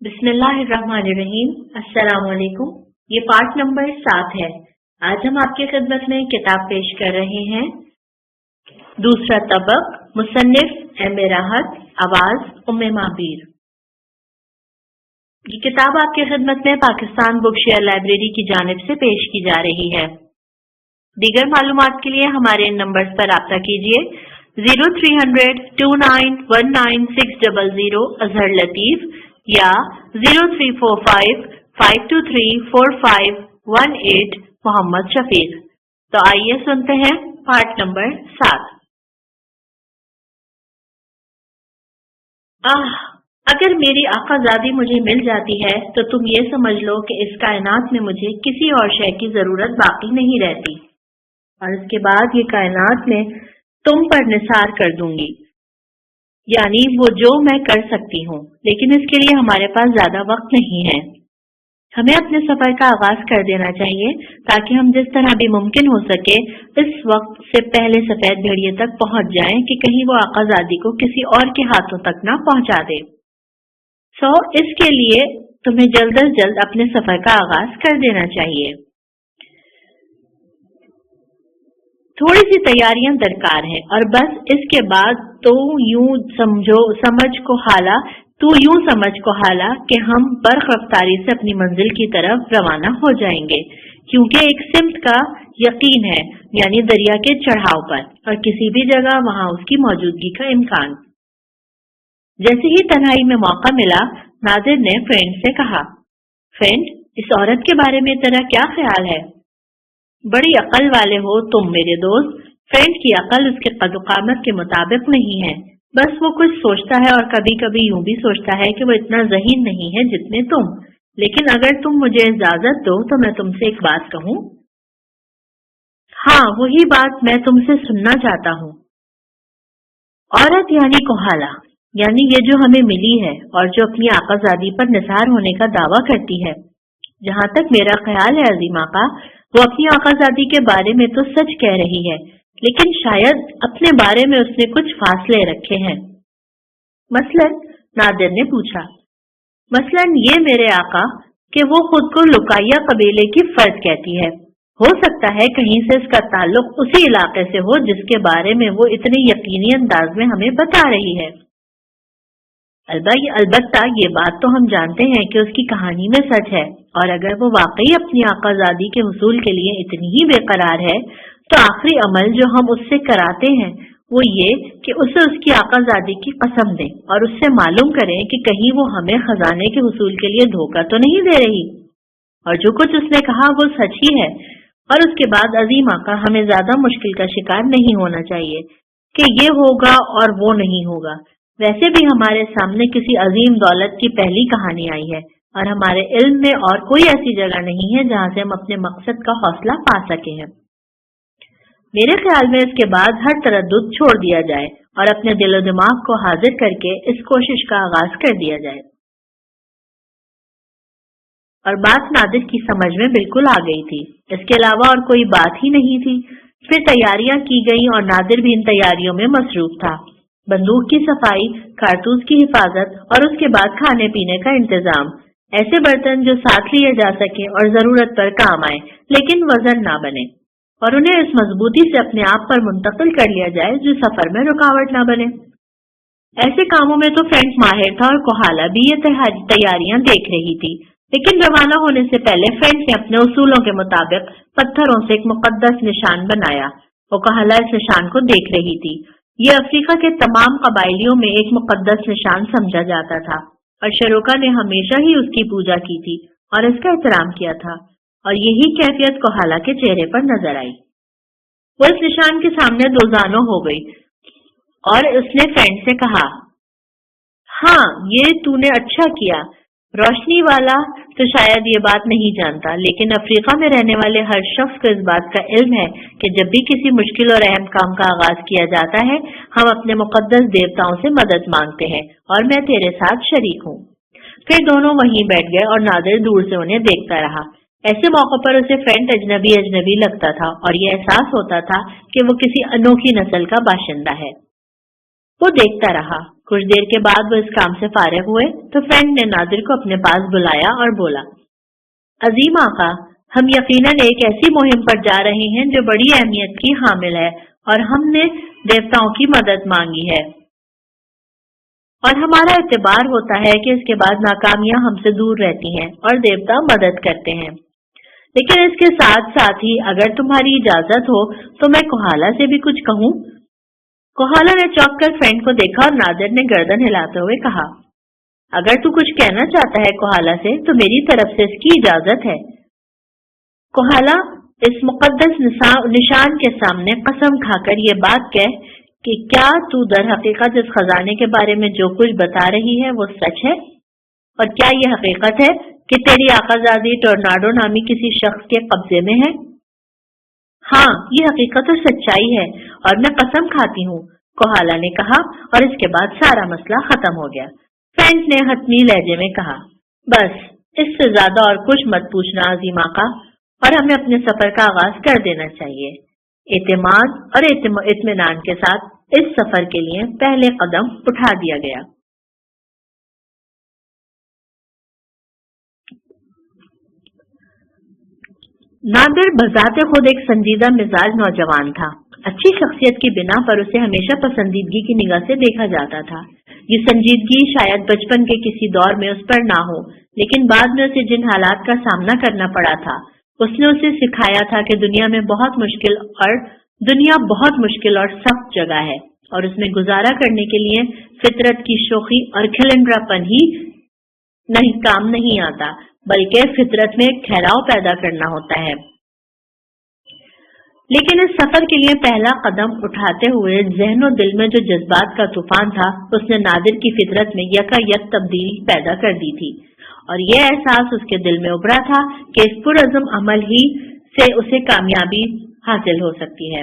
بسم اللہ الرحمن الرحیم۔ السلام علیکم۔ یہ پارٹ نمبر 7 ہے۔ آج ہم آپ کی خدمت میں کتاب پیش کر رہے ہیں دوسرا طبق، مصنف ایم راحت، آواز مابیر۔ یہ کتاب آپ کی خدمت میں پاکستان بک شیئر لائبریری کی جانب سے پیش کی جا رہی ہے۔ دیگر معلومات کے لیے ہمارے ان نمبرز پر رابطہ کیجیے 0300291600 اظہر لطیف یا 0345523451 محمد شفیق۔ تو آئیے سنتے ہیں پارٹ نمبر 7۔ اگر میری آقازادی مجھے مل جاتی ہے تو تم یہ سمجھ لو کہ اس کائنات میں مجھے کسی اور شے کی ضرورت باقی نہیں رہتی، اور اس کے بعد یہ کائنات میں تم پر نثار کر دوں گی، یعنی وہ جو میں کر سکتی ہوں، لیکن اس کے لیے ہمارے پاس زیادہ وقت نہیں ہے۔ ہمیں اپنے سفر کا آغاز کر دینا چاہیے تاکہ ہم جس طرح بھی ممکن ہو سکے اس وقت سے پہلے سفید بھیڑیے تک پہنچ جائیں کہ کہیں وہ آقازادی کو کسی اور کے ہاتھوں تک نہ پہنچا دے۔ اس کے لیے تمہیں جلد از جلد اپنے سفر کا آغاز کر دینا چاہیے۔ تھوڑی سی تیاریاں درکار ہیں اور بس اس کے بعد تو یوں سمجھ کو حالا کہ ہم برق رفتاری سے اپنی منزل کی طرف روانہ ہو جائیں گے، کیونکہ ایک سمت کا یقین ہے، یعنی دریا کے چڑھاؤ پر، اور کسی بھی جگہ وہاں اس کی موجودگی کا امکان۔ جیسے ہی تنہائی میں موقع ملا، نادر نے فرینڈ سے کہا، فرینڈ، اس عورت کے بارے میں تیرا کیا خیال ہے؟ بڑی عقل والے ہو تم میرے دوست۔ فرینڈ کی عقل اس کے قد و قامت کے مطابق نہیں ہے، بس وہ کچھ سوچتا ہے اور کبھی کبھی یوں بھی سوچتا ہے کہ وہ اتنا ذہین نہیں ہے جتنے تم، لیکن اگر تم مجھے اجازت دو تو میں تم سے ایک بات کہوں۔ ہاں، وہی بات میں تم سے سننا چاہتا ہوں۔ عورت یعنی کوہالا، یعنی یہ جو ہمیں ملی ہے اور جو اپنی آقازادی پر نثار ہونے کا دعویٰ کرتی ہے۔ جہاں تک میرا خیال ہے عظیم آقا، وہ اپنی آقازادی کے بارے میں تو سچ کہہ رہی ہے، لیکن شاید اپنے بارے میں اس نے کچھ فاصلے رکھے ہیں۔ مثلاً، نادر نے پوچھا، مثلاً یہ میرے آقا کہ وہ خود کو لکائیا قبیلے کی فرد کہتی ہے۔ ہو سکتا ہے کہیں سے اس کا تعلق اسی علاقے سے ہو جس کے بارے میں وہ اتنے یقینی انداز میں ہمیں بتا رہی ہے۔ البتہ یہ بات تو ہم جانتے ہیں کہ اس کی کہانی میں سچ ہے، اور اگر وہ واقعی اپنی آقازادی کے حصول کے لیے اتنی ہی بے قرار ہے تو آخری عمل جو ہم اس سے کراتے ہیں وہ یہ کہ اسے اس کی آقازادی کی قسم دیں اور اس سے معلوم کریں کہ کہیں وہ ہمیں خزانے کے حصول کے لیے دھوکہ تو نہیں دے رہی، اور جو کچھ اس نے کہا وہ سچ ہی ہے۔ اور اس کے بعد عظیم آقا، ہمیں زیادہ مشکل کا شکار نہیں ہونا چاہیے کہ یہ ہوگا اور وہ نہیں ہوگا۔ ویسے بھی ہمارے سامنے کسی عظیم دولت کی پہلی کہانی آئی ہے، اور ہمارے علم میں اور کوئی ایسی جگہ نہیں ہے جہاں سے ہم اپنے مقصد کا حوصلہ پا سکے ہیں۔ میرے خیال میں اس کے بعد ہر تردد چھوڑ دیا جائے اور اپنے دل و دماغ کو حاضر کر کے اس کوشش کا آغاز کر دیا جائے۔ اور بات نادر کی سمجھ میں بالکل آ گئی تھی، اس کے علاوہ اور کوئی بات ہی نہیں تھی۔ پھر تیاریاں کی گئیں اور نادر بھی ان تیاریوں میں مصروف تھا۔ بندوق کی صفائی، کارتوس کی حفاظت اور اس کے بعد کھانے پینے کا انتظام، ایسے برتن جو ساتھ لیے جا سکیں اور ضرورت پر کام آئے لیکن وزن نہ بنے، اور انہیں اس مضبوطی سے اپنے آپ پر منتقل کر لیا جائے جو سفر میں رکاوٹ نہ بنے۔ ایسے کاموں میں تو فرینڈ ماہر تھا اور کوہالا بھی یہ تیاریاں دیکھ رہی تھی، لیکن روانہ ہونے سے پہلے فرینڈ نے اپنے اصولوں کے مطابق پتھروں سے ایک مقدس نشان بنایا۔ وہ کوہالا اس نشان کو دیکھ رہی تھی۔ یہ افریقہ کے تمام قبائلیوں میں ایک مقدس نشان سمجھا جاتا تھا، اور شروکا نے ہمیشہ ہی اس کی پوجا کی تھی اور اس کا احترام کیا تھا، اور یہی کیفیت کوہالا کے چہرے پر نظر آئی۔ وہ اس نشان کے سامنے دوزانوں ہو گئی اور اس نے فرینڈ سے کہا، ہاں، یہ تو نے اچھا کیا۔ روشنی والا تو شاید یہ بات نہیں جانتا، لیکن افریقہ میں رہنے والے ہر شخص کو اس بات کا علم ہے کہ جب بھی کسی مشکل اور اہم کام کا آغاز کیا جاتا ہے ہم اپنے مقدس دیوتاؤں سے مدد مانگتے ہیں، اور میں تیرے ساتھ شریک ہوں۔ پھر دونوں وہیں بیٹھ گئے اور نادر دور سے انہیں دیکھتا رہا۔ ایسے موقع پر اسے فرینڈ اجنبی لگتا تھا اور یہ احساس ہوتا تھا کہ وہ کسی انوکھی نسل کا باشندہ ہے۔ वो देखता रहा। कुछ देर के बाद वो इस काम से फारिग हुए तो फ्रेंड ने नादिर को अपने पास बुलाया और बोला, अजीम आका, हम यकीनन एक ऐसी मुहिम पर जा रहे हैं जो बड़ी अहमियत की हामिल है और हमने देवताओं की मदद मांगी है और हमारा एतबार होता है कि इसके बाद नाकामियां हमसे दूर रहती हैं और देवता मदद करते हैं। लेकिन इसके साथ साथ ही अगर तुम्हारी इजाजत हो तो मैं कोहाला से भी कुछ कहूँ। कोहाला ने चौंक कर फ्रेंड को देखा और नादिर ने गर्दन हिलाते हुए कहा, अगर तू कुछ कहना चाहता है कोहाला से तो मेरी तरफ से इसकी इजाजत है। कोहाला इस मुकद्दस निशान के सामने कसम खाकर ये बात कह कि क्या तू दर हकीकत इस खजाने के बारे में जो कुछ बता रही है वो सच है, और क्या ये हकीकत है कि तेरी आकाजादी टोर्नाडो नामी किसी शख्स के कब्जे में है? हाँ, ये हकीकत और सच्चाई है और मैं कसम खाती हूँ, कोहाला ने कहा और इसके बाद सारा मसला खत्म हो गया। फ्रेंड ने हतमी लहजे में कहा, बस इससे ज्यादा और कुछ मत पूछना अजीम आका, और हमें अपने सफर का आगाज कर देना चाहिए। एतमाद और इत्मीनान के साथ इस सफर के लिए पहले कदम उठा दिया गया। नादिर बजाते खुद एक संजीदा मिजाज नौजवान था। अच्छी शख्सियत की बिना पर उसे हमेशा पसंदीदगी की निगाह से देखा जाता था। ये संजीदगी शायद बचपन के किसी दौर में उस पर ना हो, लेकिन बाद में उसे जिन हालात का सामना करना पड़ा था उसने उसे सिखाया था कि दुनिया बहुत मुश्किल और सख्त जगह है और उसमें गुजारा करने के लिए फितरत की शोखी और खिलंड्रापन ही नहीं काम नहीं आता, बल्कि फितरत में ठहराव पैदा करना होता है। लेकिन इस सफर के लिए पहला कदम उठाते हुए ज़हन दिल में जो जज्बात का तूफान था उसने नादिर की फितरत में यकायक तब्दीली पैदा कर दी थी और यह एहसास उसके दिल में उभरा था कि इस पुरअज़्म अमल ही से उसे कामयाबी हासिल हो सकती है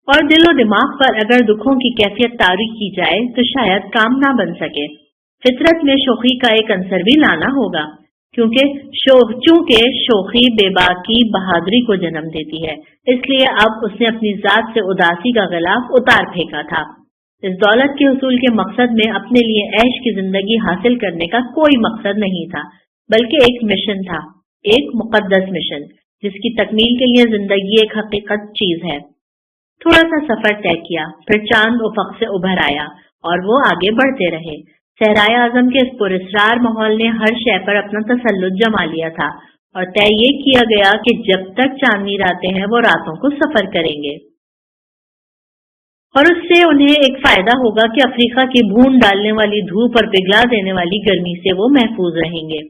और दिलो दिमाग पर अगर दुखों की कैफियत तारी की जाए तो शायद काम ना बन सके। फितरत में शोखी का एक अंसर भी लाना होगा, चूंकि शोखी बेबाकी बहादुरी को जन्म देती है, इसलिए अब उसने अपनी जात से उदासी का गिलाफ उतार फेंका था। इस दौलत के हुसूल के मकसद में अपने लिए ऐश की जिंदगी हासिल करने का कोई मकसद नहीं था, बल्कि एक मिशन था, एक मुकद्दस मिशन जिसकी तकमील के लिए जिंदगी एक हकीकत चीज है। थोड़ा सा सफर तय किया, फिर चांद उफक से उभर आया और वो आगे बढ़ते रहे। सहराए आजम के इस पुरस्रार माहौल ने हर शय पर अपना तसल्लुत जमा लिया था और तय ये किया गया कि जब तक चांदनी रातें हैं वो रातों को सफर करेंगे और उससे उन्हें एक फायदा होगा कि अफ्रीका की भून डालने वाली धूप और पिघला देने वाली गर्मी से वो महफूज रहेंगे।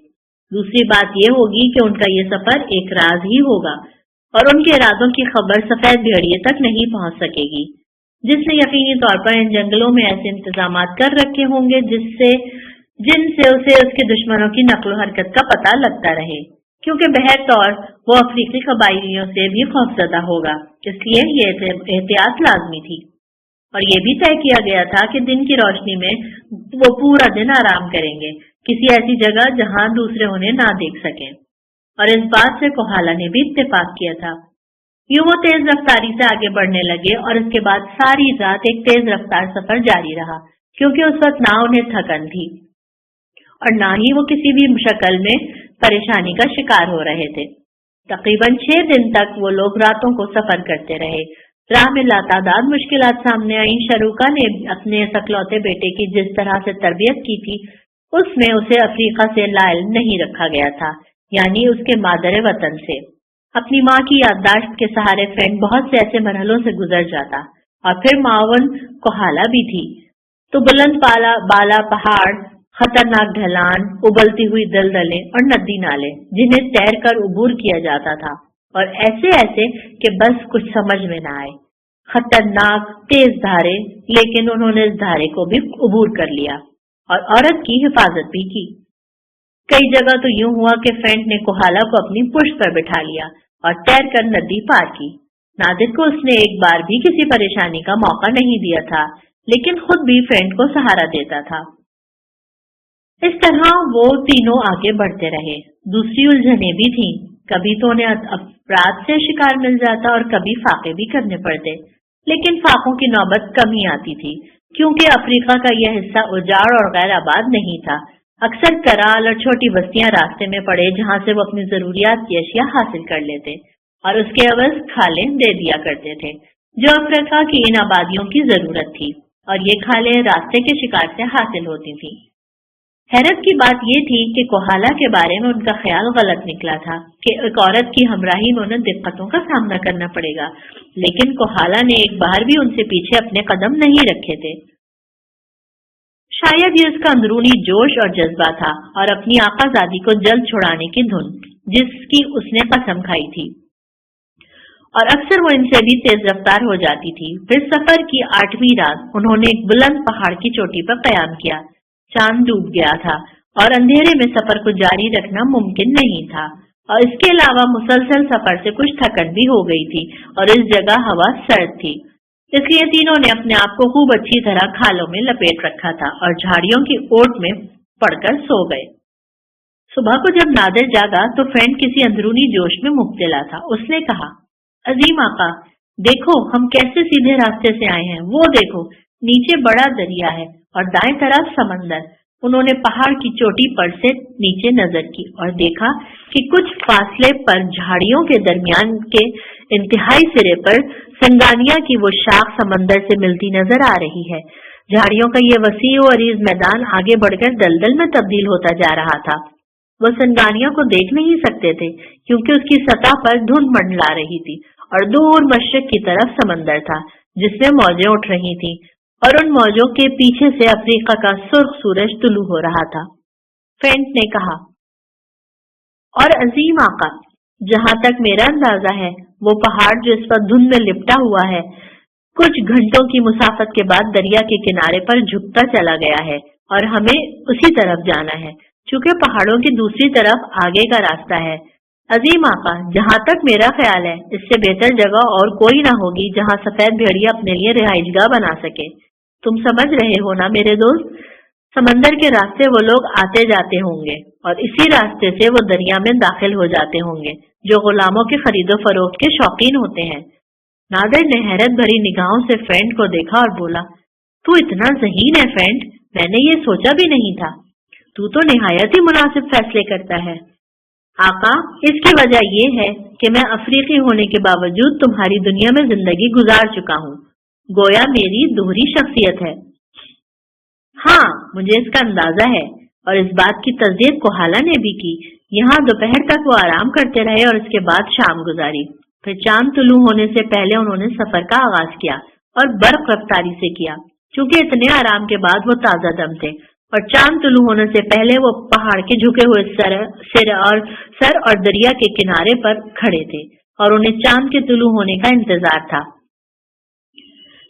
दूसरी बात ये होगी कि उनका ये सफर एक राज ही होगा और उनके इरादों की खबर सफेद भेड़िए तक नहीं पहुंच सकेगी, जिसने यकीनी तौर पर इन जंगलों में ऐसे इंतजाम कर रखे होंगे जिनसे उसे उसके दुश्मनों की नकलो हरकत का पता लगता रहे, क्योंकि बहर तौर वो अफ्रीकी कबाइलियों से भी खौफजदा होगा। इसलिए ये एहतियात लाजमी थी और ये भी तय किया गया था कि दिन की रोशनी में वो पूरा दिन आराम करेंगे, किसी ऐसी जगह जहां दूसरे उन्हें ना देख सकें, और इस बात से कोहाला ने भी इत्तेफाक किया था। यूं वो तेज रफ्तारी से आगे बढ़ने लगे और इसके बाद सारी रात एक तेज रफ्तार सफर जारी रहा, क्योंकि उस वक्त ना उन्हें थकन थी और ना ही वो किसी भी शक्ल में परेशानी का शिकार हो रहे थे। तकरीबन 6 दिन तक वो लोग रातों को सफर करते रहे। राह में लातादाद मुश्किलात सामने आई। शरूका ने अपने सकलौते बेटे की जिस तरह से तरबियत की थी उसमें उसे अफ्रीका से लायल नहीं रखा गया था, यानी उसके मादर वतन से। अपनी माँ की याददाश्त के सहारे फ्रेंड बहुत से ऐसे मरहलों से गुजर जाता और फिर मावन कोहाला भी थी, तो बुलंद बाला पहाड़, खतरनाक ढलान, उबलती हुई दलदलें और नदी नाले जिन्हें तैर कर उबूर किया जाता था, और ऐसे कि बस कुछ समझ में न आए। खतरनाक तेज धारे, लेकिन उन्होंने इस धारे को भी उबूर कर लिया और औरत की हिफाजत भी की। कई जगह तो यूं हुआ कि फ्रेंड ने कोहाला को अपनी पुश्त पर बिठा लिया और तैर कर नदी पार की। नादिर को उसने एक बार भी किसी परेशानी का मौका नहीं दिया था, लेकिन खुद भी फ्रेंड को सहारा देता था। इस तरह वो तीनों आगे बढ़ते रहे। दूसरी उलझने भी थीं, कभी तो उन्हें अपराध से शिकार मिल जाता और कभी फाके भी करने पड़ते। लेकिन फाकों की नौबत कम ही आती थी, क्योंकि अफ्रीका का यह हिस्सा उजाड़ और गैर आबाद नहीं था। अक्सर कराल और छोटी बस्तियां रास्ते में पड़े, जहां से वो अपनी जरूरियात की अशिया हासिल कर लेते और उसके अवज खालें दे दिया करते थे, जो अफ्रीका की इन आबादियों की जरूरत थी, और ये खालें रास्ते के शिकार से हासिल होती थी। हैरत की बात यह थी कि कोहाला के बारे में उनका ख्याल गलत निकला था कि एक औरत की हमराही में उन्हें दिक्कतों का सामना करना पड़ेगा, लेकिन कोहाला ने एक बार भी उनसे पीछे अपने कदम नहीं रखे थे। शायद ये उसका अंदरूनी जोश और जज्बा था, और अपनी आकाजादी को जल्द छुड़ाने की धुन जिसकी उसने कसम खाई थी, और अक्सर वो इनसे भी तेज रफ्तार हो जाती थी। फिर सफर की 8वीं रात उन्होंने एक बुलंद पहाड़ की चोटी पर कयाम किया। चांद डूब गया था और अंधेरे में सफर को जारी रखना मुमकिन नहीं था, और इसके अलावा मुसलसल सफर से कुछ थकन भी हो गई थी, और इस जगह हवा सर्द थी। इसलिए तीनों ने अपने आप को खूब अच्छी तरह खालों में लपेट रखा था और झाड़ियों की ओट में पड़कर सो गए। सुबह को जब नादिर जागा तो फ्रेंड किसी अंदरूनी जोश में मुब्तला था। उसने कहा, अजीम आका, देखो हम कैसे सीधे रास्ते से आए हैं। वो देखो, नीचे बड़ा दरिया है और दाएं तरफ समंदर। उन्होंने पहाड़ की चोटी पर से नीचे नजर की और देखा कि कुछ फासले पर झाड़ियों के दरमियान के इंतहाई सिरे पर संगानिया की वो शाख समंदर से मिलती नजर आ रही है। झाड़ियों का ये वसी और अरीज मैदान आगे बढ़कर दलदल में तब्दील होता जा रहा था। वो संगानिया को देख नहीं सकते थे, क्योंकि उसकी सतह पर धुंध मंडला रही थी, और दूर मशरक की तरफ समंदर था जिसमें मौजें उठ रही थी, और उन मौजों के पीछे से अफ्रीका का सुर्ख सूरज तुलू हो रहा था। फ्रेंड ने कहा, और अजीम आका, जहां तक मेरा अंदाजा है, वो पहाड़ जो इस पर धुंध में लिपटा हुआ है, कुछ घंटों की मुसाफत के बाद दरिया के किनारे पर झुकता चला गया है, और हमें उसी तरफ जाना है, चूंकि पहाड़ों की दूसरी तरफ आगे का रास्ता है। अजीम आका, जहां तक मेरा ख्याल है, इससे बेहतर जगह और कोई ना होगी जहां सफेद भेड़िया अपने लिए रिहाइशगाह बना सके। तुम समझ रहे हो ना मेरे दोस्त, समंदर के रास्ते वो लोग आते जाते होंगे, और इसी रास्ते से वो दरिया में दाखिल हो जाते होंगे जो गुलामों के खरीदो फरोख्त के शौकीन होते हैं। नादिर ने हैरत भरी निगाहों से फ्रेंड को देखा और बोला, तू इतना ज़हीन है फ्रेंड, मैंने ये सोचा भी नहीं था। तू तो निहायत ही मुनासिब फैसले करता है। आका, इसकी वजह यह है कि मैं अफ्रीकी होने के बावजूद तुम्हारी दुनिया में जिंदगी गुजार चुका हूँ। गोया मेरी दोहरी शख्सियत है। हाँ, मुझे इसका अंदाजा है, और इस बात की तस्दीक कोहाला ने भी की। यहाँ दोपहर तक वो आराम करते रहे और उसके बाद शाम गुजारी। फिर चांद तुलू होने से पहले उन्होंने सफर का आगाज किया, और बर्फ रफ्तारी से किया, क्योंकि इतने आराम के बाद वो ताजा दम थे। और चांद तुलू होने से पहले वो पहाड़ के झुके हुए सर और दरिया के किनारे पर खड़े थे, और उन्हें चांद के तुलू होने का इंतजार था।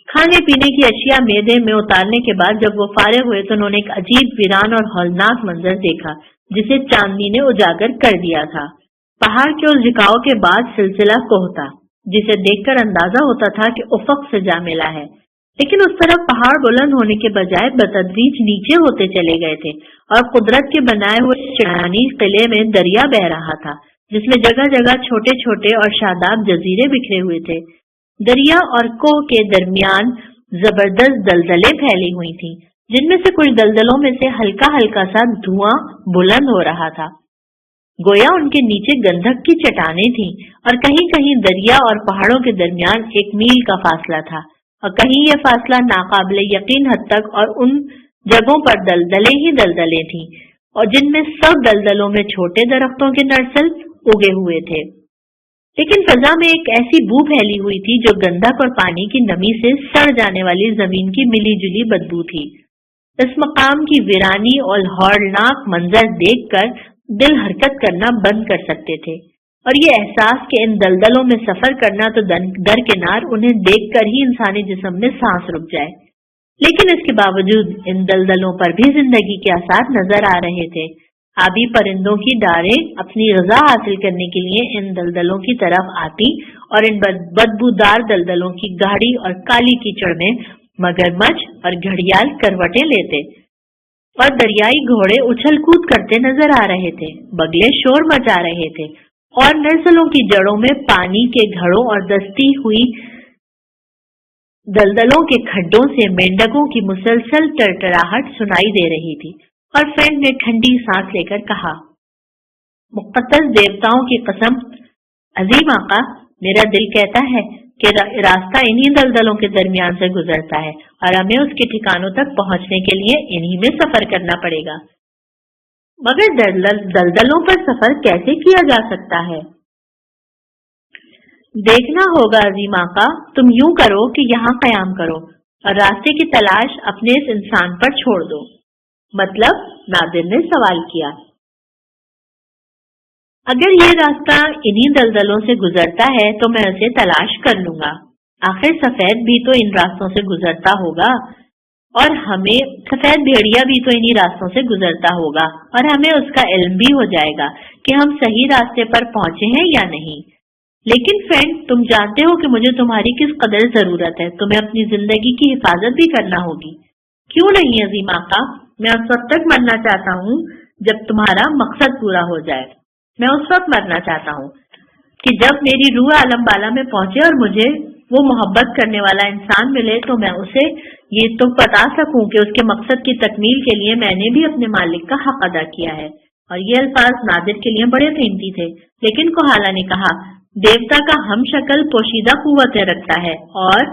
खाने पीने की अशिया मैदे में उतारने के बाद जब वो फारिग हुए तो उन्होंने एक अजीब वीरान और हौलनाक मंजर देखा, जिसे चांदनी ने उजागर कर दिया था। पहाड़ के उस झुकाव के बाद सिलसिला कोह था, जिसे देखकर अंदाजा होता था कि उफक से जा मिला है, लेकिन उस तरफ पहाड़ बुलंद होने के बजाय बतदरीज नीचे होते चले गए थे, और कुदरत के बनाए हुए चढ़ानी किले में दरिया बह रहा था, जिसमें जगह जगह छोटे छोटे और शादाब जजीरे बिखरे हुए थे। दरिया और कोह के दरमियान जबरदस्त दलदलें फैली हुई थीं, जिनमें से कुछ दलदलों में से हल्का हल्का सा धुआं बुलंद हो रहा था। गोया उनके नीचे गंधक की चट्टानें थीं, और कहीं कहीं दरिया और पहाड़ों के दरमियान 1 मील का फासला था, और कहीं यह फासला नाकाबिले यकीन हद तक, और उन जगहों पर दलदलें ही दलदलें थीं, और जिनमें सब दलदलों में छोटे दरख्तों के नर्सल उगे हुए थे। लेकिन फजा में एक ऐसी बू फैली हुई थी जो गंधक और पानी की नमी से सड़ जाने वाली जमीन की मिली जुली बदबू थी। इस मकाम की वीरानी और हौलनाक मंजर देखकर दिल हरकत करना बंद कर सकते थे, और ये एहसास कि इन दलदलों में सफर करना तो दरकिनार, उन्हें देखकर ही इंसानी जिस्म में सांस रुक जाए। लेकिन इसके बावजूद इन दलदलों पर भी जिंदगी के आसार नजर आ रहे थे। आबी परिंदों की डारें अपनी ग़िज़ा हासिल करने के लिए इन दलदलों की तरफ आती, और इन बदबूदार दलदलों की गाढ़ी और काली कीचड़ में मगरमच्छ और घड़ियाल करवटें लेते, और दरियाई घोड़े उछल कूद करते नजर आ रहे थे। बगले शोर मचा रहे थे, और नर्सलों की जड़ों में पानी के घड़ों और दस्ती हुई दलदलों के खड्डों से मेंढकों की मुसलसल टरटराहट सुनाई दे रही थी और फ्रेंड ने ठंडी सांस लेकर कहा, मुक़द्दस देवताओं की कसम अजीम आका, मेरा दिल कहता है कि रास्ता इन्हीं दलदलों के दरमियान से गुजरता है और हमें उसके ठिकानों तक पहुंचने के लिए इन्हीं में सफर करना पड़ेगा। मगर दलदलों पर सफर कैसे किया जा सकता है? देखना होगा अजीम आका, तुम यूं करो कि यहाँ कयाम करो और रास्ते की तलाश अपने इस इंसान पर छोड़ दो। मतलब? नादिर ने सवाल किया। अगर ये रास्ता इन्हीं दलदलों से गुजरता है तो मैं उसे तलाश कर लूंगा। आखिर सफेद भी तो इन रास्तों से गुजरता होगा और हमें सफेद भेड़िया भी तो इन्हीं रास्तों से गुजरता होगा और हमें उसका इल्म भी हो जाएगा कि हम सही रास्ते पर पहुंचे हैं या नहीं। लेकिन फ्रेंड, तुम जानते हो कि मुझे तुम्हारी किस कदर जरूरत है। तुम्हें अपनी जिंदगी की हिफाजत भी करना होगी। क्यों नहीं अजीम आका, मैं उस वक्त तक मरना चाहता हूँ जब तुम्हारा मकसद पूरा हो जाए। मैं उस वक्त मरना चाहता हूँ कि जब मेरी रूह आलम बाला में पहुंचे और मुझे वो मोहब्बत करने वाला इंसान मिले तो मैं उसे ये तो बता सकूं कि उसके मकसद की तकमील के लिए मैंने भी अपने मालिक का हक अदा किया है। और ये अल्फाज नादिर के लिए बड़े कीमती थे। लेकिन कोहाला ने कहा, देवता का हम शक्ल पोशीदा कुव्वतें रखता है और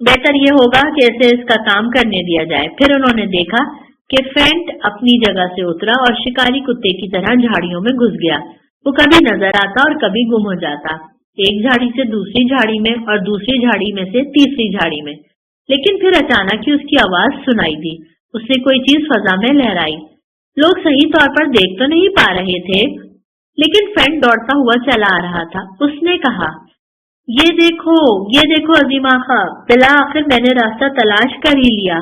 बेहतर ये होगा कि इसे इसका काम करने दिया जाए। फिर उन्होंने देखा कि फेंट अपनी जगह से उतरा और शिकारी कुत्ते की तरह झाड़ियों में घुस गया। वो कभी नजर आता और कभी गुम हो जाता, एक झाड़ी से दूसरी झाड़ी में और दूसरी झाड़ी में से तीसरी झाड़ी में। लेकिन फिर अचानक ही उसकी आवाज सुनाई दी। उसने कोई चीज फजा में लहराई। लोग सही तौर पर देख तो नहीं पा रहे थे, लेकिन फेंट दौड़ता हुआ चला आ रहा था। उसने कहा, ये देखो अजीम आका, बिला आखिर मैंने रास्ता तलाश कर ही लिया।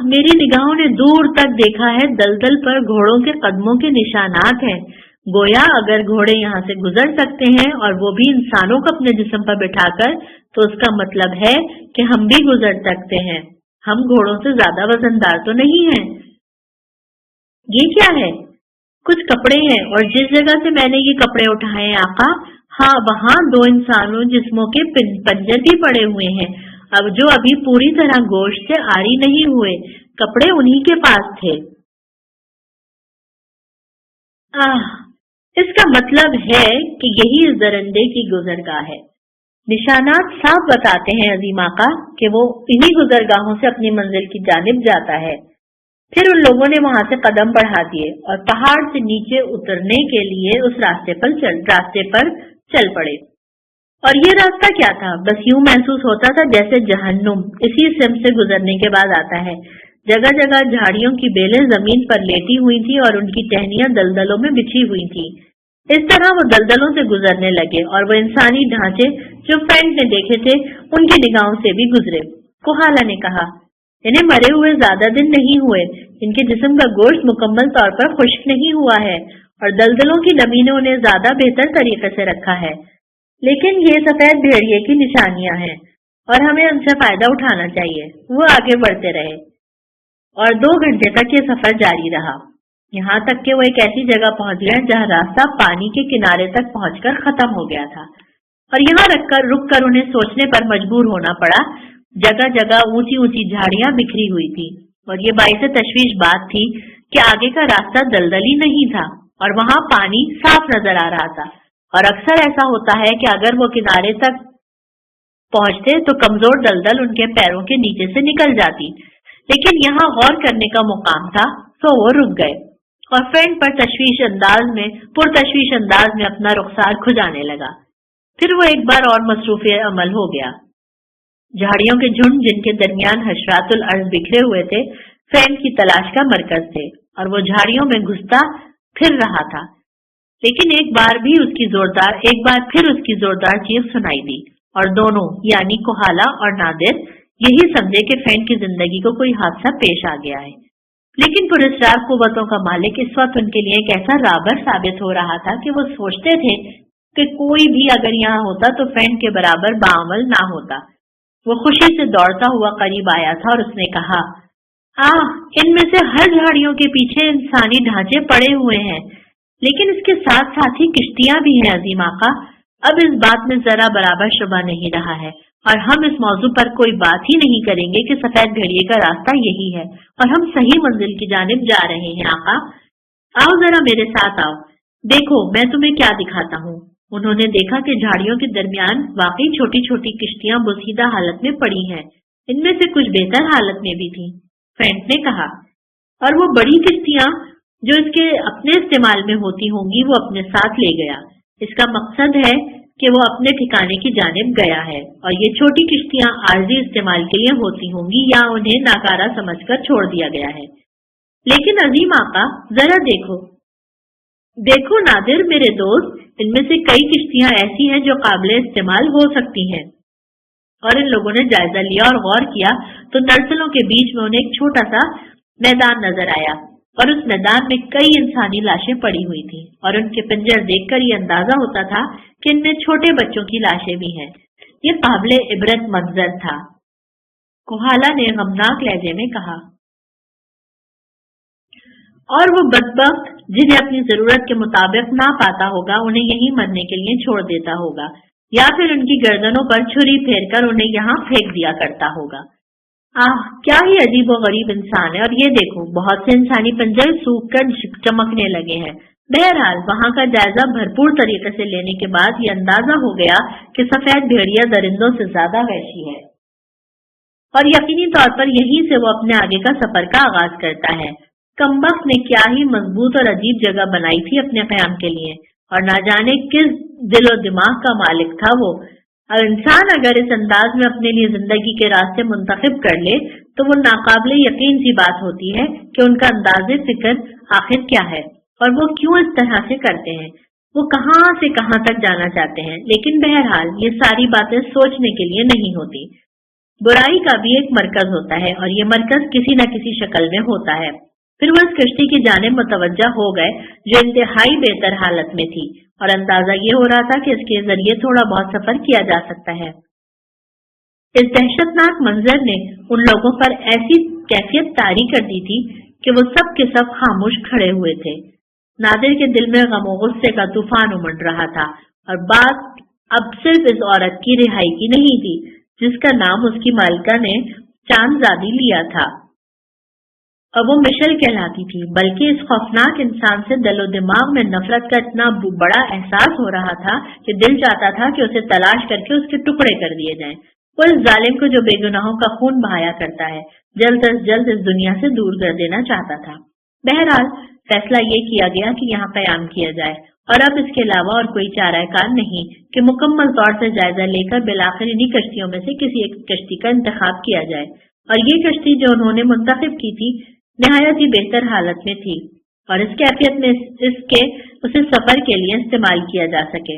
मेरी निगाहों ने दूर तक देखा है, दलदल पर घोड़ों के कदमों के निशानात हैं। गोया अगर घोड़े यहाँ से गुजर सकते हैं और वो भी इंसानों को अपने जिस्म पर बिठाकर, तो उसका मतलब है कि हम भी गुजर सकते हैं। हम घोड़ों से ज्यादा वजनदार तो नहीं हैं। ये क्या है? कुछ कपड़े हैं और जिस जगह से मैंने ये कपड़े उठाए हैं आका, हाँ, वहाँ दो इंसानों जिस्मों के पंजर भी पड़े हुए हैं। अब जो अभी पूरी तरह गोश्त से आरी नहीं हुए, कपड़े उन्हीं के पास थे। इसका मतलब है कि यही इस दरिंदे की गुजरगाह है। निशानात साफ बताते हैं अजीम आका कि वो इन्हीं गुजरगाहों से अपनी मंजिल की जानिब जाता है। फिर उन लोगों ने वहां से कदम बढ़ा दिए और पहाड़ से नीचे उतरने के लिए उस रास्ते पर चल पड़े। और ये रास्ता क्या था? बस यूं महसूस होता था जैसे जहन्नुम इसी सिम से गुजरने के बाद आता है। जगह जगह झाड़ियों की बेलें जमीन पर लेटी हुई थी और उनकी टहनियां दलदलों में बिछी हुई थी। इस तरह वो दलदलों से गुजरने लगे और वो इंसानी ढांचे जो फेंट ने देखे थे उनकी निगाहों से भी गुजरे। कोहाला ने कहा, इन्हें मरे हुए ज्यादा दिन नहीं हुए, इनके जिस्म का गोश्त मुकम्मल तौर पर खुश्क नहीं हुआ है और दलदलों की नमी ने उन्हें ज्यादा बेहतर तरीके से रखा है। लेकिन ये सफेद भेड़िए की निशानियां हैं और हमें उनसे फायदा उठाना चाहिए। वो आगे बढ़ते रहे और 2 घंटे तक ये सफर जारी रहा, यहाँ तक कि वो एक ऐसी जगह पहुंच गए जहाँ रास्ता पानी के किनारे तक पहुंचकर खत्म हो गया था और यहाँ रुक कर उन्हें सोचने पर मजबूर होना पड़ा। जगह जगह ऊंची ऊंची झाड़ियां बिखरी हुई थी और ये बाइस तशवीश बात थी कि आगे का रास्ता दलदली नहीं था और वहाँ पानी साफ नजर आ रहा था। और अक्सर ऐसा होता है कि अगर वो किनारे तक पहुंचते तो कमजोर दलदल उनके पैरों के नीचे से निकल जाती, लेकिन यहाँ गौर करने का मुकाम था तो वो रुक गए और फ्रेंड पर पुरतशवीश अंदाज में अपना रुखसार खुजाने लगा। फिर वो एक बार और मसरूफ अमल हो गया। झाड़ियों के झुंड जिनके दरमियान हशरातुल अर्ज बिखरे हुए थे फ्रेंड की तलाश का मरकज थे और वो झाड़ियों में घुसता फिर रहा था। लेकिन एक बार फिर उसकी जोरदार चीख सुनाई दी और दोनों यानी कोहाला और नादिर यही समझे कि फ्रेंड की जिंदगी को कोई हादसा पेश आ गया है। लेकिन पुरस्कार कुव्वतों का मालिक इस वक्त उनके लिए एक ऐसा राबर साबित हो रहा था कि वो सोचते थे कि कोई भी अगर यहाँ होता तो फ्रेंड के बराबर बाअमल ना होता। वो खुशी से दौड़ता हुआ करीब आया था और उसने कहा, इनमें से हर झाड़ियों के पीछे इंसानी ढांचे पड़े हुए हैं, लेकिन इसके साथ साथ ही किश्तियां भी हैं अजीम आका। اب اس بات میں ذرا برابر شبہ نہیں رہا ہے اور ہم اس موضوع پر کوئی بات ہی نہیں کریں گے کہ سفید بھیڑیے کا راستہ یہی ہے اور ہم صحیح منزل کی جانب جا رہے ہیں۔ آقا آؤ ذرا میرے ساتھ آؤ، دیکھو میں تمہیں کیا دکھاتا ہوں۔ انہوں نے دیکھا کہ جھاڑیوں کے درمیان واقعی چھوٹی چھوٹی کشتیاں بوسیدہ حالت میں پڑی ہیں، ان میں سے کچھ بہتر حالت میں بھی تھیں۔ فرینک نے کہا، اور وہ بڑی کشتیاں جو اس کے اپنے استعمال میں ہوتی ہوں گی وہ اپنے ساتھ لے گیا۔ اس کا مقصد ہے کہ وہ اپنے ٹھکانے کی جانب گیا ہے اور یہ چھوٹی کشتیاں عارضی استعمال کے لیے ہوتی ہوں گی یا انہیں ناکارہ سمجھ کر چھوڑ دیا گیا ہے۔ لیکن عظیم آقا ذرا دیکھو دیکھو نادر میرے دوست، ان میں سے کئی کشتیاں ایسی ہیں جو قابل استعمال ہو سکتی ہیں۔ اور ان لوگوں نے جائزہ لیا اور غور کیا تو نرسلوں کے بیچ میں انہیں ایک چھوٹا سا میدان نظر آیا اور اس میدان میں کئی انسانی لاشیں پڑی ہوئی تھیں اور ان کے پنجر دیکھ کر یہ اندازہ ہوتا تھا کہ ان میں چھوٹے بچوں کی لاشیں بھی ہیں۔ یہ قابل عبرت منظر تھا، کوہالا نے غمناک لہجے میں کہا۔ اور وہ بدبخت جنہیں اپنی ضرورت کے مطابق نہ پاتا ہوگا انہیں یہیں مرنے کے لیے چھوڑ دیتا ہوگا یا پھر ان کی گردنوں پر چھری پھیر کر انہیں یہاں پھینک دیا کرتا ہوگا۔ کیا ہی عجیب و غریب انسان ہے، اور یہ دیکھو بہت سے انسانی پنجر سوکھ کر چمکنے لگے ہیں۔ بہرحال وہاں کا جائزہ بھرپور طریقے سے لینے کے بعد یہ اندازہ ہو گیا کہ سفید بھیڑیا درندوں سے زیادہ وحشی ہے اور یقینی طور پر یہیں سے وہ اپنے آگے کا سفر کا آغاز کرتا ہے۔ کمبخت نے کیا ہی مضبوط اور عجیب جگہ بنائی تھی اپنے قیام کے لیے، اور نہ جانے کس دل و دماغ کا مالک تھا وہ۔ اور انسان اگر اس انداز میں اپنے لیے زندگی کے راستے منتخب کر لے تو وہ ناقابل یقین سی بات ہوتی ہے کہ ان کا انداز فکر آخر کیا ہے اور وہ کیوں اس طرح سے کرتے ہیں، وہ کہاں سے کہاں تک جانا چاہتے ہیں۔ لیکن بہرحال یہ ساری باتیں سوچنے کے لیے نہیں ہوتی۔ برائی کا بھی ایک مرکز ہوتا ہے اور یہ مرکز کسی نہ کسی شکل میں ہوتا ہے۔ پھر وہ اس کشتی کی جانب متوجہ ہو گئے جو انتہائی بہتر حالت میں تھی اور اندازہ یہ ہو رہا تھا کہ اس کے ذریعے تھوڑا بہت سفر کیا جا سکتا ہے۔ اس دہشت ناک منظر نے ان لوگوں پر ایسی کیفیت طاری کر دی تھی کہ وہ سب کے سب خاموش کھڑے ہوئے تھے۔ نادر کے دل میں غم و غصے کا طوفان امڑ رہا تھا اور بات اب صرف اس عورت کی رہائی کی نہیں تھی جس کا نام اس کی مالکہ نے چاند زادی لیا تھا اور وہ مشل کہلاتی تھی، بلکہ اس خوفناک انسان سے دل و دماغ میں نفرت کا اتنا بڑا احساس ہو رہا تھا کہ دل چاہتا تھا کہ اسے تلاش کر کے اس کے ٹکڑے کر دیے جائیں۔ وہ اس ظالم کو جو بے گناہوں کا خون بہایا کرتا ہے جلد از جلد اس دنیا سے دور کر دینا چاہتا تھا۔ بہرحال فیصلہ یہ کیا گیا کہ یہاں قیام کیا جائے اور اب اس کے علاوہ اور کوئی چارہ کار نہیں کہ مکمل طور سے جائزہ لے کر بالآخر انہی کشتیوں میں سے کسی ایک کشتی کا انتخاب کیا جائے۔ اور یہ کشتی جو انہوں نے منتخب کی تھی نہایت ہی بہتر حالت میں تھی اور اس کیفیت میں اسے سفر کے لیے استعمال کیا جا سکے۔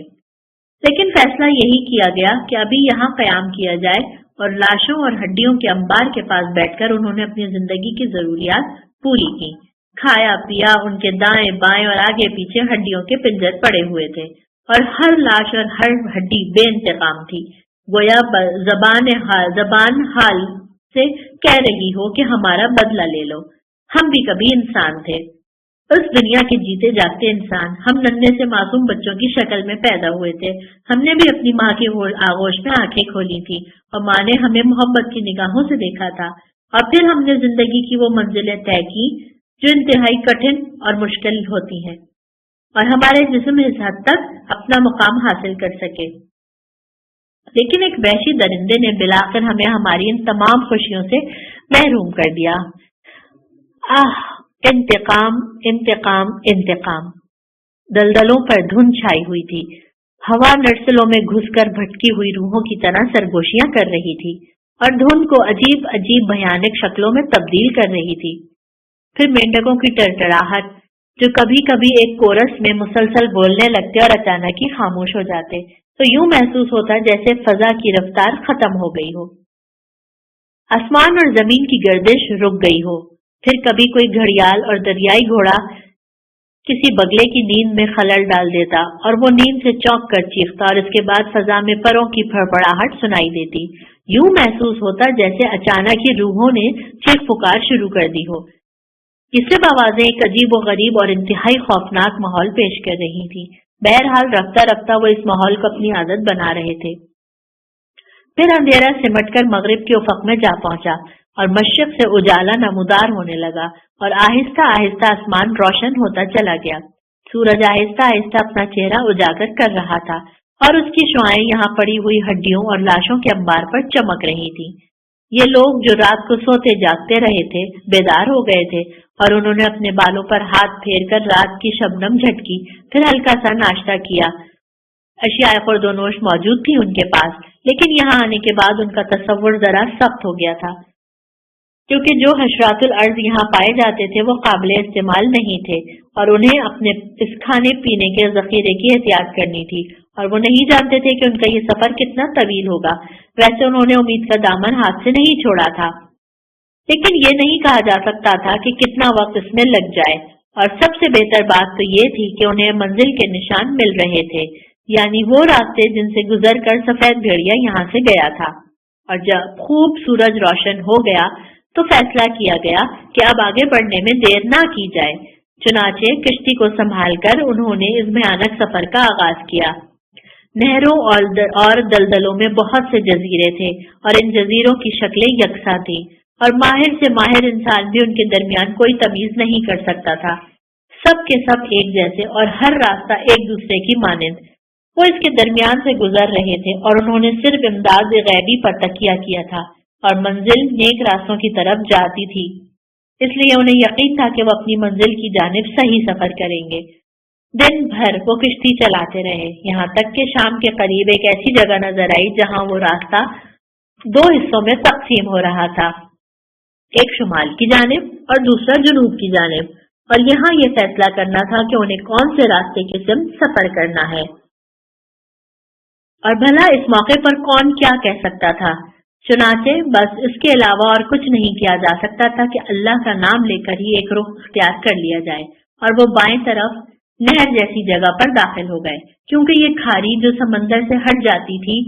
لیکن فیصلہ یہی کیا گیا کہ ابھی یہاں قیام کیا جائے اور لاشوں اور ہڈیوں کے انبار کے پاس بیٹھ کر انہوں نے اپنی زندگی کی ضروریات پوری کی۔ کھایا پیا، ان کے دائیں بائیں اور آگے پیچھے ہڈیوں کے پنجر پڑے ہوئے تھے اور ہر لاش اور ہر ہڈی بے انتقام تھی، گویا زبان حال سے کہہ رہی ہو کہ ہمارا بدلہ لے لو، ہم بھی کبھی انسان تھے، اس دنیا کے جیتے جاگتے انسان۔ ہم ننھے سے معصوم بچوں کی شکل میں پیدا ہوئے تھے، ہم نے بھی اپنی ماں کی آغوش میں آنکھیں کھولی تھی اور ماں نے ہمیں محبت کی نگاہوں سے دیکھا تھا، اور پھر ہم نے زندگی کی وہ منزلیں طے کی جو انتہائی کٹھن اور مشکل ہوتی ہیں اور ہمارے جسم اس حد تک اپنا مقام حاصل کر سکے۔ لیکن ایک وحشی درندے نے بلاخر ہمیں ہماری ان تمام خوشیوں سے محروم کر دیا۔ انتقام انتقام انتقام۔ دلدلوں پر دھند چھائی ہوئی تھی، ہوا نرسلوں میں گھس کر بھٹکی ہوئی روحوں کی طرح سرگوشیاں کر رہی تھی اور دھند کو عجیب عجیب بھیانک شکلوں میں تبدیل کر رہی تھی۔ پھر مینڈکوں کی ٹرٹراہٹ جو کبھی کبھی ایک کورس میں مسلسل بولنے لگتے اور اچانک ہی خاموش ہو جاتے تو یوں محسوس ہوتا جیسے فضا کی رفتار ختم ہو گئی ہو، آسمان اور زمین کی گردش رک گئی ہو۔ پھر کبھی کوئی گھڑیال اور دریائی گھوڑا کسی بگلے کی نیند میں خلل ڈال دیتا اور وہ نیند سے چونک کر چیختا اور اس کے بعد فضا میں پروں کی پھڑپڑاہٹ سنائی دیتی۔ یوں محسوس ہوتا جیسے اچانک ہی روحوں نے چیخ پکار شروع کر دی ہو۔ یہ سب آوازیں ایک عجیب و غریب اور انتہائی خوفناک ماحول پیش کر رہی تھی बहरहाल रफ्ता रफ्ता वो इस माहौल को अपनी आदत बना रहे थे। फिर अंधेरा सिमटकर मगरिब के उफक में जा पहुंचा और मशरिक से उजाला नमूदार होने लगा और आहिस्ता आहिस्ता आसमान रोशन होता चला गया। सूरज आहिस्ता आहिस्ता अपना चेहरा उजागर कर रहा था और उसकी शुआएं यहाँ पड़ी हुई हड्डियों और लाशों के अंबार पर चमक रही थी। ये लोग जो रात को सोते जागते रहे थे बेदार हो गए थे और उन्होंने अपने बालों पर हाथ फेर कर रात की शबनम झटकी, फिर हल्का सा नाश्ता किया। अशियाए खुर्दोनोश मौजूद थी उनके पास, लेकिन यहाँ आने के बाद उनका तसव्वुर जरा सख्त हो गया था, क्योंकि जो हशरातुल अर्ज यहाँ पाए जाते थे वो काबिल इस्तेमाल नहीं थे और उन्हें अपने इस खाने पीने के जखीरे की एहतियात करनी थी और वो नहीं जानते थे कि उनका ये सफर कितना तवील होगा। वैसे उन्होंने उम्मीद का दामन हाथ से नहीं छोड़ा था, लेकिन ये नहीं कहा जा सकता था कि कितना वक्त इसमें लग जाए। और सबसे बेहतर बात तो ये थी कि उन्हें मंजिल के निशान मिल रहे थे, यानी वो रास्ते जिनसे गुजर कर सफेद भेड़िया यहाँ से गया था। और जब खूब सूरज रोशन हो गया तो फैसला किया गया कि अब आगे बढ़ने में देर ना की जाए। चुनाचे किश्ती को संभालकर उन्होंने इस भयानक सफर का आगाज किया। नहरों और दलदलों में बहुत से जजीरे थे और इन जजीरों की शक्लें यकसा थी और माहिर से माहिर इंसान भी उनके दरमियान कोई तमीज नहीं कर सकता था। सब के सब एक जैसे और हर रास्ता एक दूसरे की मानिंद। वो इसके दरमियान से गुजर रहे थे और उन्होंने सिर्फ इमदाद गैबी पर तकिया किया था और मंजिल नेक रास्तों की तरफ जाती थी, इसलिए उन्हें यकीन था कि वो अपनी मंजिल की जानिब सही सफर करेंगे। दिन भर वो किश्ती चलाते रहे, यहाँ तक कि शाम के करीब एक ऐसी जगह नजर आई जहाँ वो रास्ता दो हिस्सों में तकसीम हो रहा था, एक शुमाल की जानिब और दूसरा जुनूब की जानिब, और यहाँ ये फैसला करना था कि उन्हें कौन से रास्ते की सिमत सफर करना है। और भला इस मौके पर कौन क्या कह सकता था। चुनाचे बस इसके अलावा और कुछ नहीं किया जा सकता था कि अल्लाह का नाम लेकर ही एक रुख इख्तियार कर लिया जाए, और वो बाएं तरफ नहर जैसी जगह पर दाखिल हो गए, क्योंकि ये खाड़ी जो समंदर से हट जाती थी,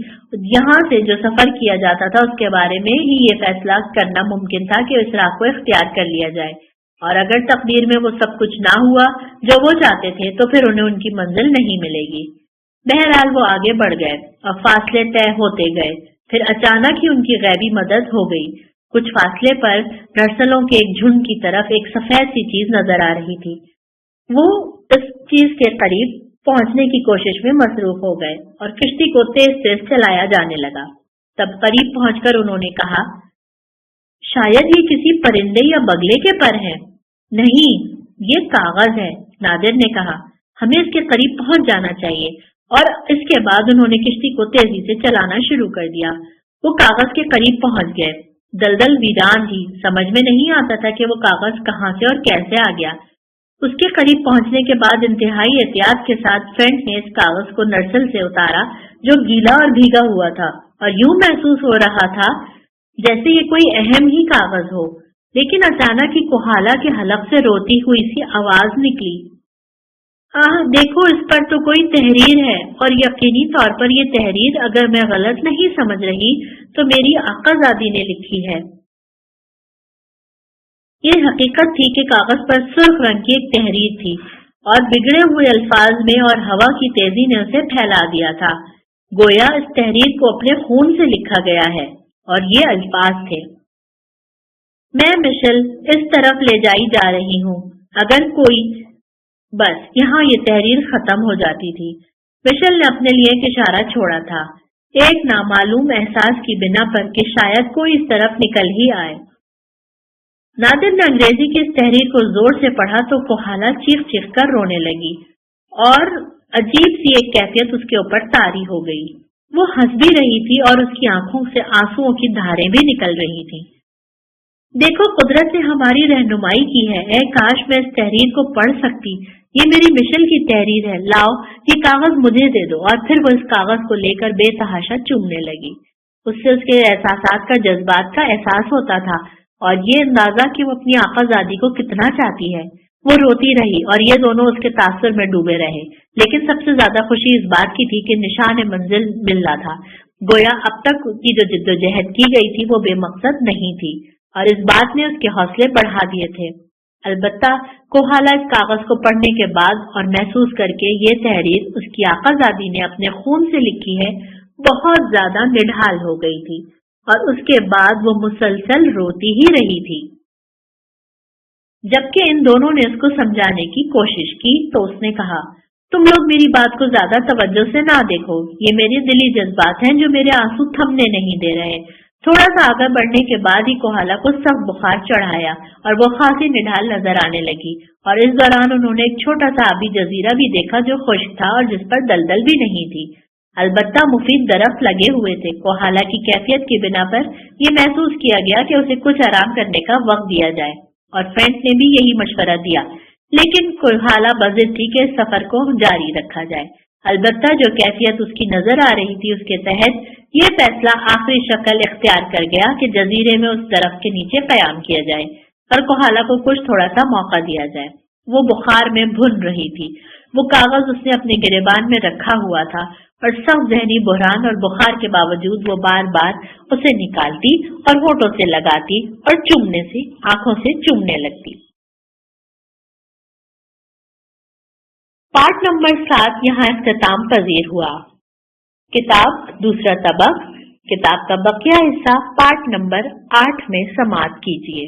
यहाँ से जो सफर किया जाता था उसके बारे में ही ये फैसला करना मुमकिन था कि इस राह को इख्तियार कर लिया जाए। और अगर तकदीर में वो सब कुछ ना हुआ जो वो चाहते थे तो फिर उन्हें उनकी मंजिल नहीं मिलेगी। बहरहाल वो आगे बढ़ गए और फासले तय होते गए। फिर अचानक ही उनकी गैबी मदद हो गई। कुछ फासले पर नर्सलों के एक झुंड की तरफ एक सफेद सी चीज नजर आ रही थी। वो इस चीज के करीब पहुंचने की कोशिश में मसरूफ हो गए और किश्ती को तेज तेज चलाया जाने लगा। तब करीब पहुंचकर उन्होंने कहा, शायद ये किसी परिंदे या बगले के पर है। नहीं, ये कागज है, नादिर ने कहा। हमें इसके करीब पहुंच जाना चाहिए। और इसके बाद उन्होंने किश्ती को तेजी से चलाना शुरू कर दिया। वो कागज के करीब पहुंच गए। दलदल वीरान थी, समझ में नहीं आता था कि वो कागज कहाँ से और कैसे आ गया। उसके करीब पहुंचने के बाद इंतहाई एहतियात के साथ फ्रेंड ने इस कागज को नर्सल से उतारा, जो गीला और भीगा हुआ था, और यूं महसूस हो रहा था जैसे ये कोई अहम ही कागज हो। लेकिन अचानक ही कोहाला के हलक से रोती हुई सी आवाज निकली, देखो, इस पर तो कोई तहरीर है, और यकीनी तौर पर ये तहरीर, अगर मैं गलत नहीं समझ रही, तो मेरी आकाज़ादी ने लिखी है। ये हकीकत थी कि कागज पर सुर्ख रंग की एक तहरीर थी और बिगड़े हुए अल्फाज में और हवा की तेजी ने उसे फैला दिया था। गोया इस तहरीर को अपने खून से लिखा गया है, और ये अल्फाज थे, मैं मिशेल इस तरफ ले जाई जा रही हूँ, अगर कोई। बस यहाँ ये तहरीर खत्म हो जाती थी। मिशेल ने अपने लिए एक इशारा छोड़ा था, एक नामालूम एहसास की बिना पर कि शायद कोई इस तरफ निकल ही आए। नादिर ने अंग्रेजी की इस तहरीर को जोर से पढ़ा तो कोहाला चीख चीख कर रोने लगी और अजीब सी एक कैफियत उसके ऊपर तारी हो गई। वो हंस भी रही थी और उसकी आंखों से आंसुओं की धारें भी निकल रही थी। देखो, कुदरत ने हमारी रहनुमाई की है। काश मैं इस तहरीर को पढ़ सकती। ये मेरी मिशेल की तहरीर है। लाओ, ये कागज मुझे दे दो। और फिर वो इस कागज को लेकर बेतहाशा चूमने लगी। उससे उसके एहसासात का, जज्बात का एहसास होता था और ये अंदाजा कि वो अपनी आकाज़ादी को कितना चाहती है। वो रोती रही और ये दोनों उसके तासुर में डूबे रहे, लेकिन सबसे ज्यादा खुशी इस बात की थी कि निशान मंजिल मिल रहा था। गोया अब तक की जो जिद्दोजहद की गई थी वो बेमकसद नहीं थी और इस बात ने उसके हौसले बढ़ा दिए थे। البتہ کوہالا اس کاغذ کو پڑھنے کے بعد اور محسوس کر کے یہ تحریر اس کی آقازادی نے اپنے خون سے لکھی ہے بہت زیادہ نڈھال ہو گئی تھی، اور اس کے بعد وہ مسلسل روتی ہی رہی تھی۔ جبکہ ان دونوں نے اس کو سمجھانے کی کوشش کی تو اس نے کہا، تم لوگ میری بات کو زیادہ توجہ سے نہ دیکھو، یہ میرے دلی جذبات ہیں جو میرے آنسو تھمنے نہیں دے رہے۔ تھوڑا سا آگے بڑھنے کے بعد ہی کوہالا کو سخت بخار چڑھایا اور وہ خاصی نڈھال نظر آنے لگی، اور اس دوران انہوں نے ایک چھوٹا سا آبی جزیرہ بھی دیکھا جو خشک تھا اور جس پر دلدل بھی نہیں تھی۔ البتہ مفید درخت لگے ہوئے تھے۔ کوہالا کی کیفیت کی بنا پر یہ محسوس کیا گیا کہ اسے کچھ آرام کرنے کا وقت دیا جائے، اور فرینڈ نے بھی یہی مشورہ دیا، لیکن کوہالا بضد تھی کہ اس سفر کو جاری رکھا جائے۔ البتہ جو کیفیت اس کی نظر آ رہی تھی اس کے تحت یہ فیصلہ آخری شکل اختیار کر گیا کہ جزیرے میں اس درخت کے نیچے قیام کیا جائے اور کوہالا کو کچھ تھوڑا سا موقع دیا جائے۔ وہ بخار میں بھن رہی تھی۔ وہ کاغذ اس نے اپنے گریبان میں رکھا ہوا تھا اور سخت ذہنی بحران اور بخار کے باوجود وہ بار بار اسے نکالتی اور ہونٹوں سے لگاتی اور چومنے سے آنکھوں سے چومنے لگتی۔ پارٹ نمبر 7 یہاں اختتام پذیر ہوا۔ کتاب دوسرا طبق، کتاب کا بقیہ حصہ پارٹ نمبر 8 میں سماعت کیجیے۔